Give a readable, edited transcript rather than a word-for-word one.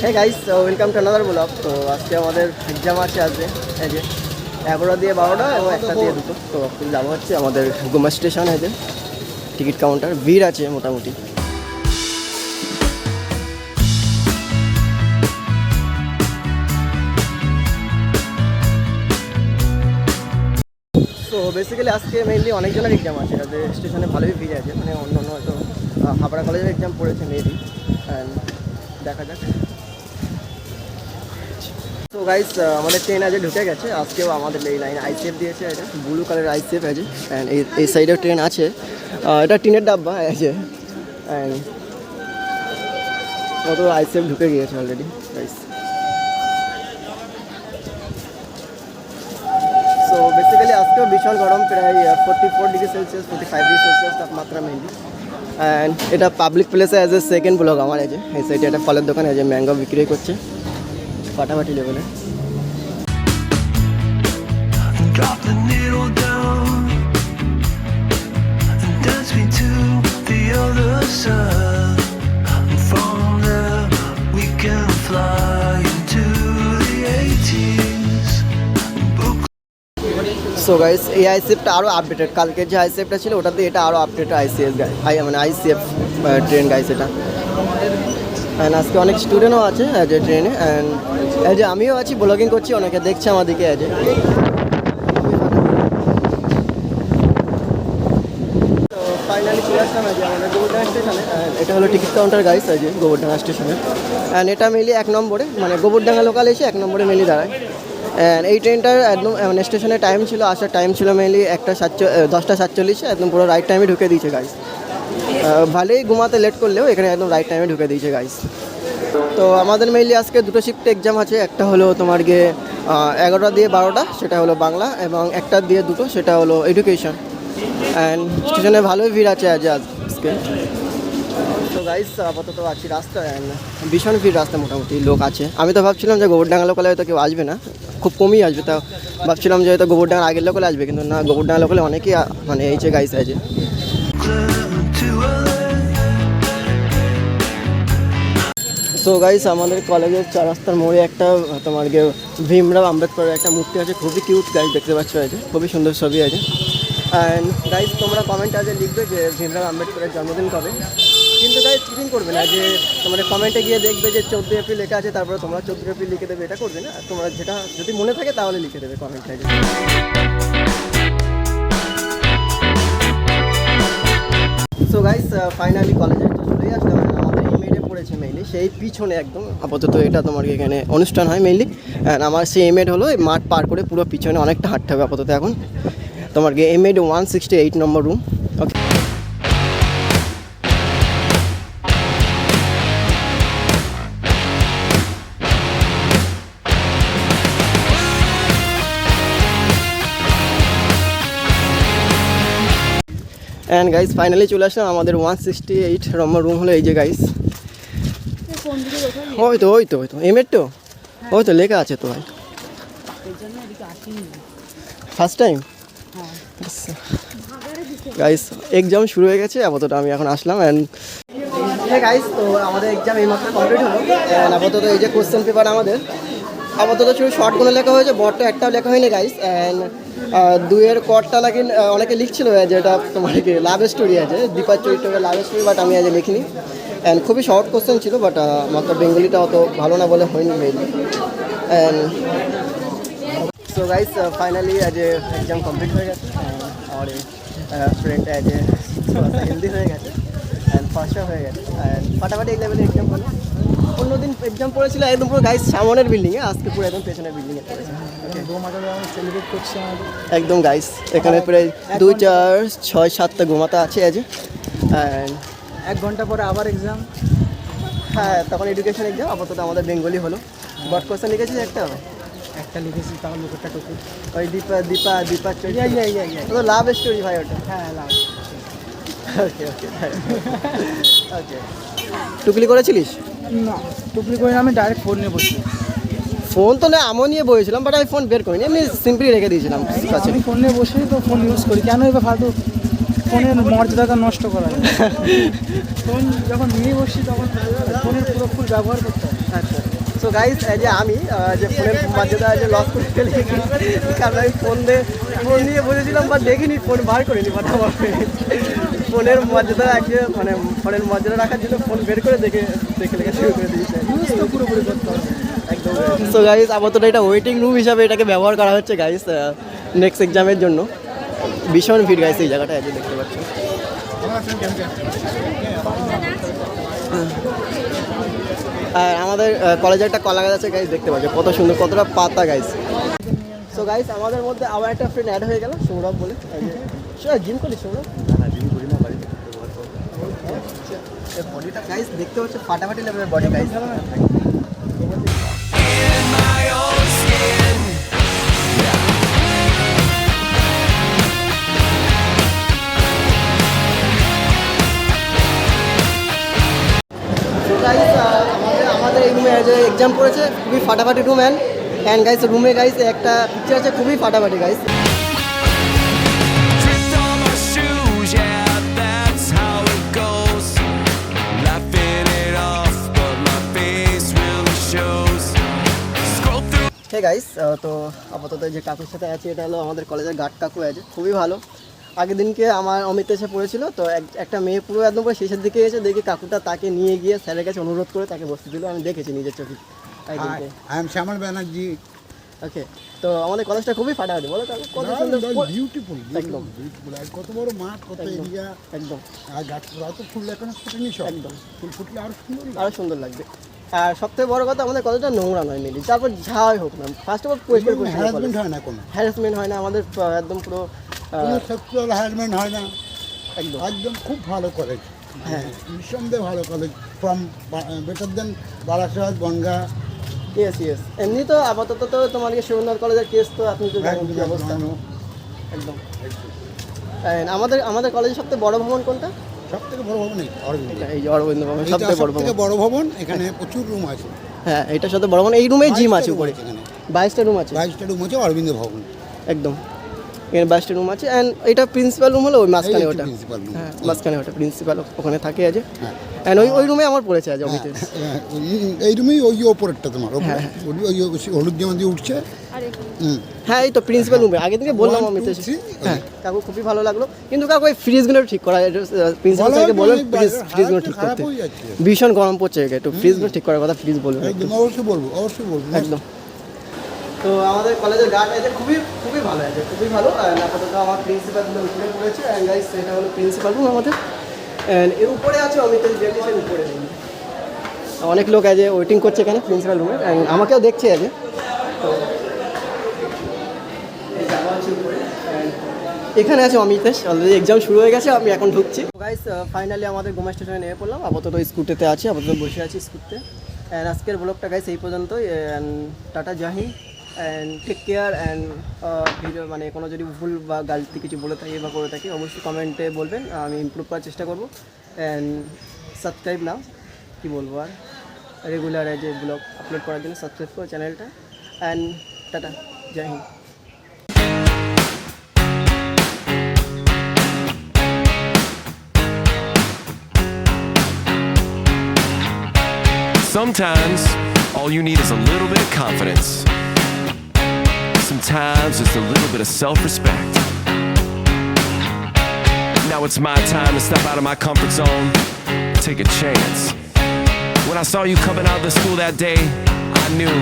হ্যাঁ guys, welcome to another blog. তো আজকে আমাদের এক্সাম আছে, আজকে এই যে 11টা দিয়ে 12টা এবং 1টা দিয়ে 2টো। তো যাবো হচ্ছে আমাদের গুমা স্টেশন, এই যে টিকিট কাউন্টার, ভিড় আছে মোটামুটি। তো বেসিক্যালি আজকে মেইনলি অনেকজনের এক্সাম আছে, যাদের স্টেশনে ভালোই ভিড় আছে, মানে অন্য অন্য হয়তো হাবড়া কলেজের এক্সাম পড়েছে মেবি, অ্যান্ড দেখা যাক। তো গাইস, আমাদের ট্রেন আজ ঢুকে গেছে। আজকেও আমাদের এই লাইন আইসিএফ দিয়েছে, এটা ব্লু কালার আইসিএফ আছে। অ্যান্ড এই সাইডেও ট্রেন আছে, এটা টিনের ডাব্বা আছে। অ্যান্ড কত আইসিএফ ঢুকে গিয়েছে অলরেডি গাইস। সো বেসিক্যালি আজকেও ভীষণ গরম, প্রায় 44 ডিগ্রি সেলসিয়াস 45 ডিগ্রি সেলসিয়াস তাপমাত্রা মেনলি। অ্যান্ড এটা পাবলিক প্লেসে অ্যাজ এ সেকেন্ড ব্লগ আমার। এই যে এই সাইডে একটা ফলের দোকান, এই যে ম্যাঙ্গো বিক্রি করছে ফাটাফাটি লেভেলে। Drop the needle down and dance me to the other side. And from there we can fly into the 80s. So guys, এই আইসিএফটা আরও আপডেটেড। কালকের যে আইসিএফটা ছিল ওটাতে এটা আরও আপডেটেড আইসিএফ মানে আইসিএফ ট্রেন গাইস এটা। অ্যান্ড আজকে অনেক স্টুডেন্টও আছে যে ট্রেনে, অ্যান্ড এই যে আমিও আছি, ব্লগিং করছি, অনেকে দেখছে আমাদেরকে। এই যে ফাইনালি চলে আসলাম যে আমাদের গোবরডাঙ্গা স্টেশনে। এটা হলো টিকিট কাউন্টার গাইস, আছে গোবরডাঙ্গা স্টেশনে। অ্যান্ড এটা মেনলি 1 নম্বরে, মানে গোবরডাঙ্গা লোকাল এসে 1 নম্বরে মেনলি দাঁড়ায়। অ্যান্ড এই ট্রেনটার একদম মানে স্টেশনের টাইম ছিল, আসার টাইম ছিল মেনলি 10টা 47, একদম পুরো রাইট টাইমে ঢুকে দিয়েছে গাইস। ভালোই ঘুমাতে লেট করলেও এখানে একদম রাইট টাইমে ঢুকে দিয়েছে গাইস। তো আমাদের মেনলি আজকে 2টো শিফটে এক্সাম আছে। একটা হলো তোমার গিয়ে 11টা দিয়ে 12টা, সেটা হলো বাংলা, এবং 1টা দিয়ে 2টো, সেটা হলো এডুকেশন। অ্যান্ড স্টেশনে ভালোই ভিড় আছে আজকে। তো গাইস, আপাতত আছি রাস্তা, অ্যান্ড ভীষণ ভিড় রাস্তা, মোটামুটি লোক আছে। আমি তো ভাবছিলাম যে গোবরডাঙ্গা লোকালে হয়তো কেউ আসবে না, খুব কমই আসবে। তা ভাবছিলাম যে হয়তো গোবরডাঙ্গার আগের লোকালে আসবে, কিন্তু না, গোবরডাঙ্গা লোকালে অনেকেই মানে এই যে গাইস আছে। সো গাইস, আমাদের কলেজের 4 রাস্তার মোড়ে একটা তোমার গিয়ে ভীমরাও আম্বেদকরের একটা মূর্তি আছে, খুবই কিউট গাইস, দেখতে পাচ্ছ আছে, খুবই সুন্দর ছবি আছে। অ্যান্ড গাইস, তোমরা কমেন্টে আজ লিখবে যে ভীমরাও আম্বেদকরের জন্মদিন কবে, কিন্তু গাইস চিটিং করবে না যে তোমরা কমেন্টে গিয়ে দেখবে যে 14 এপ্রিল লেখা আছে, তারপরে তোমরা 14 এপ্রিল লিখে দেবে, এটা করবে না। তোমরা যেটা যদি মনে থাকে তাহলে লিখে দেবে কমেন্টে। সো গাইস, ফাইনালি কলেজে তো চলেই আসলাম। আমাদের এমএডে পড়েছে মেইনলি সেই পিছনে একদম, আপাতত এটা তোমার এখানে অনুষ্ঠান হয় মেইনলি। অ্যান্ড আমার সেই এমএড হলো এই মাঠ পার করে পুরো পিছনে অনেকটা হাঁটতে হবে আপাতত এখন। তোমার গিয়ে M.Ed. 168 number room. Okay, and guys finally চলে আসলাম। আমাদের 168 নম্বর রুম হলো এই যে গাইস। ওই তো এমএড তো ওই তো লেখা আছে তো ভাই, ফার্স্ট টাইম গাইস। এক্সাম শুরু হয়ে গেছে, আপাতত আমি এখন আসলাম। অ্যান্ড গাইস, তো আমাদের এক্সাম এইমাত্র কমপ্লিট হলো। অ্যান্ড আপাতত এই যে কোশ্চেন পেপার আমাদের আপাতত শুধু শর্টগুলো লেখা হয়েছে, বড়টা একটাও লেখা হয়নি গাইস। অ্যান্ড 2-এর কটটা লাগে অনেকে লিখছিল যেটা তোমার কি লাভ স্টোরি আছে, দীপার চরিত্রে লাভ স্টোরি, বাট আমি আজ লিখিনি। অ্যান্ড খুবই শর্ট কোশ্চেন ছিল, বাট মাত্র বেঙ্গলিটা অত ভালো না বলে হয়নি mainly. And so guys, finally আজ এক্সাম কমপ্লিট হয়ে গেছে। আমার ফ্রেন্ডটা আজ হেলদি হয়ে গেছে, অ্যান্ড ফার্স্টও হয়ে গেছে। অ্যান্ড ফাটাফাটি এই লেভেলে এক্সাম হলো। অন্যদিন এক্সাম পড়েছিল একদম পুরো গাইস সামনের বিল্ডিংয়ে, আজকে পুরো একদম পেছনের বিল্ডিংয়ে পড়েছে। সেলিব্রেট করছি একদম গাইস, এখানে প্রায় 2, 4, 6, 7টা ঘুমাতে আছে আজ। অ্যান্ড 1 ঘন্টা পরে আবার এক্সাম। হ্যাঁ, তখন এডুকেশন এক্সাম। আপাতত আমাদের বেঙ্গলি হলো। বট কোশ্চেন লিখেছিস একটা লিখেছি, তাও লোকটা টুকু ওই দীপা তো লাভ স্টোরি ভাই ওটা। হ্যাঁ, লাভ। ওকে ওকে টুকলি করেছিলিস? না, টুকলি করে আমি ডাইরেক্ট ফোন নিয়ে বসি। ফোন তো না, আমিও নিয়ে বসেছিলাম, বাট আমি ফোন বের করিনি, এমনি সিম্পলি রেখে দিয়েছিলাম। আমি ফোন নিয়ে বসে তো ফোন ইউজ করি, কেন এবার ফালতু ফোনের মর্যাদাটা নষ্ট করা যায় ফোন যখন নিয়ে বসছি তখন ফোনের পুরো ফুল ব্যবহার করতে হবে। আচ্ছা সো গাইস এই যে আমি যে ফোনের মর্যাদা যে লস করে ফেলি কারণ আমি ফোন নিয়ে বসেছিলাম বা দেখিনি ফোন বার করিনি বাট আমার ফোনের মর্যাদা আজকে মানে ফোনের মর্যাদা রাখার জন্য ফোন বের করে দেখে লেখা শুরু করে দিয়েছে। ইউজ তো পুরোপুরি করতে হবে। একদম সো গাইস আপাতত এটা ওয়েটিং রুম হিসাবে এটাকে ব্যবহার করা হচ্ছে গাইস নেক্সট এক্সামের জন্য। ভীষণ ভিড় গাইস এই জায়গাটা আজকে দেখতে পাচ্ছ। আর আমাদের কলেজে একটা কলা গাছ আছে গাইস দেখতে পাচ্ছ কত সুন্দর কতটা পাতা গাইস। সো গাইস আমাদের মধ্যে আবার একটা ফ্রেন্ড অ্যাড হয়ে গেল সৌরভ বলে। জিম করিস সৌরভ? বডিটা গাইস দেখতে পাচ্ছ ফাটাফাটি লেভেলের বডি গাইস। আমাদের এই রুমে যে এক্সাম পড়েছে খুবই ফাটাফাটি রুম অ্যান্ড গাইস রুমে গাইস একটা পিকচার আছে খুবই ফাটাফাটি guys. Tripped on my shoes, yeah, that's how it goes. Laughing it off, but my face really shows. Scroll through. Hey guys তো আপাতত যে কাকুর সাথে আছে এটা হলো আমাদের কলেজের গার্ড কাকু আছে খুবই ভালো। আগের দিনকে আমার অমিত এসে পড়েছিল তো একটা মেয়ে পুরো একদম পুরো শেষের দিকে এসে দেখি কাকুটা তাকে নিয়ে গিয়ে স্যারের কাছে অনুরোধ করে তাকে বসতে দিল। আমি দেখেছি নিজের চোখে। আই এম শ্যামল ব্যানার্জি। ওকে তো আমাদের কলেজটা খুবই ফাটাফাটি বলো কাকু কত সুন্দর বিউটিফুল একদম বিউটিফুল আর কত বড় মাঠ কত এরিয়া একদম আর গাছপালা তো ফুল এখনো ফুটেনি সব একদম ফুল ফুটলে আরো সুন্দর লাগবে। আরও সুন্দর লাগবে। আর সবথেকে বড় কথা আমাদের কলেজটা নোংরা নয় মেনলি তারপর যাই হোক না ফার্স্ট অফ অল পরিষ্কার হ্যারাসমেন্ট হয় না কোনো হ্যারাসমেন্ট হয় না আমাদের একদম পুরো কোনো সেক্সুয়াল হ্যারাসমেন্ট হয় না একদম একদম খুব ভালো কলেজ। হ্যাঁ নিঃসন্দেহে ভালো college from better than Barasat Bongaon. Yes এমনি তো আপাতত তো তোমার শিবনাথ কলেজের কেস তো আপনি তো জানেন কি অবস্থা একদম। আমাদের কলেজের সবথেকে বড় ভবন কোনটা? সব থেকে বড় ভবন অরবিন্দ। এই যে অরবিন্দ ভবন সবথেকে বড় ভবন। বড় ভবন এখানে প্রচুর রুম আছে। হ্যাঁ এটা সবথেকে বড় ভবন। এই রুমে জিম আছে উপরে এখানে 22টা রুম আছে। 22টা রুম আছে অরবিন্দ ভবন একদম এখানে 22টা রুম আছে অ্যান্ড এটা প্রিন্সিপাল রুম হলো ওই মাঝখানে ওটা। Principal room. হ্যাঁ মাঝখানে ওটা প্রিন্সিপাল ওখানে থাকে আছে হ্যাঁ অ্যান্ড ওই রুমে আমার পড়েছে আজ অমিতেশ। এই রুমেই ওই ওপরেরটা তোমার ওপরে ওই হলুদ জামা দিয়ে উঠছে। হ্যাঁ এই তো প্রিন্সিপাল রুমে আগে থেকে বললাম অমিতেশ। হ্যাঁ কাকু খুবই ভালো লাগলো কিন্তু কাকু ওই ফ্রিজগুলো ঠিক করা প্রিন্সিপাল স্যারকে বলুন ফ্রিজগুলো ঠিক করতে ভীষণ গরম পড়ছে একটু ফ্রিজগুলো ঠিক করার কথা প্লিজ বলুন অবশ্যই বলবো একদম। তো আমাদের কলেজের গার্ড আছে খুবই খুবই ভালো আছে খুবই ভালো আপাতত আমার প্রিন্সিপাল উপরে পড়েছে অ্যান্ড গাইস এটা হলো প্রিন্সিপাল রুম আমাদের অ্যান্ড এর উপরে আছে অমিতেশ বিএলটিসের উপরে অনেক লোক আছে ওয়েটিং করছে এখানে প্রিন্সিপাল রুমে অ্যান্ড আমাকেও দেখছে আগে তো এখানে আছে অমিতেশ অলরেডি এক্সাম শুরু হয়ে গেছে আমি এখন ঢুকছি। গাইস ফাইনালি আমাদের গোমা স্টেশনে নেমে পড়লাম আপাতত স্কুটিতে আছি আপাতত বসে আছি স্কুটিতে অ্যান্ড আজকের ব্লগটা গাইস এই পর্যন্তই অ্যান্ড টাটা জাহি and take care and video মানে কোনো যদি ভুল বা গালতি কিছু বলে থাকি বা করে থাকি অবশ্যই কমেন্টে বলবেন আমি ইমপ্রুভ করার চেষ্টা করবো অ্যান্ড সাবস্ক্রাইব নাও কী বলবো আর রেগুলার যে ব্লগ আপলোড করার জন্য সাবস্ক্রাইব করো চ্যানেলটা অ্যান্ড টাটা জয় হিন্দ। Sometimes all you need is a little bit of confidence. Sometimes just a little bit of self-respect. Now it's my time to step out of my comfort zone, take a chance. When I saw you coming out of the school that day, I knew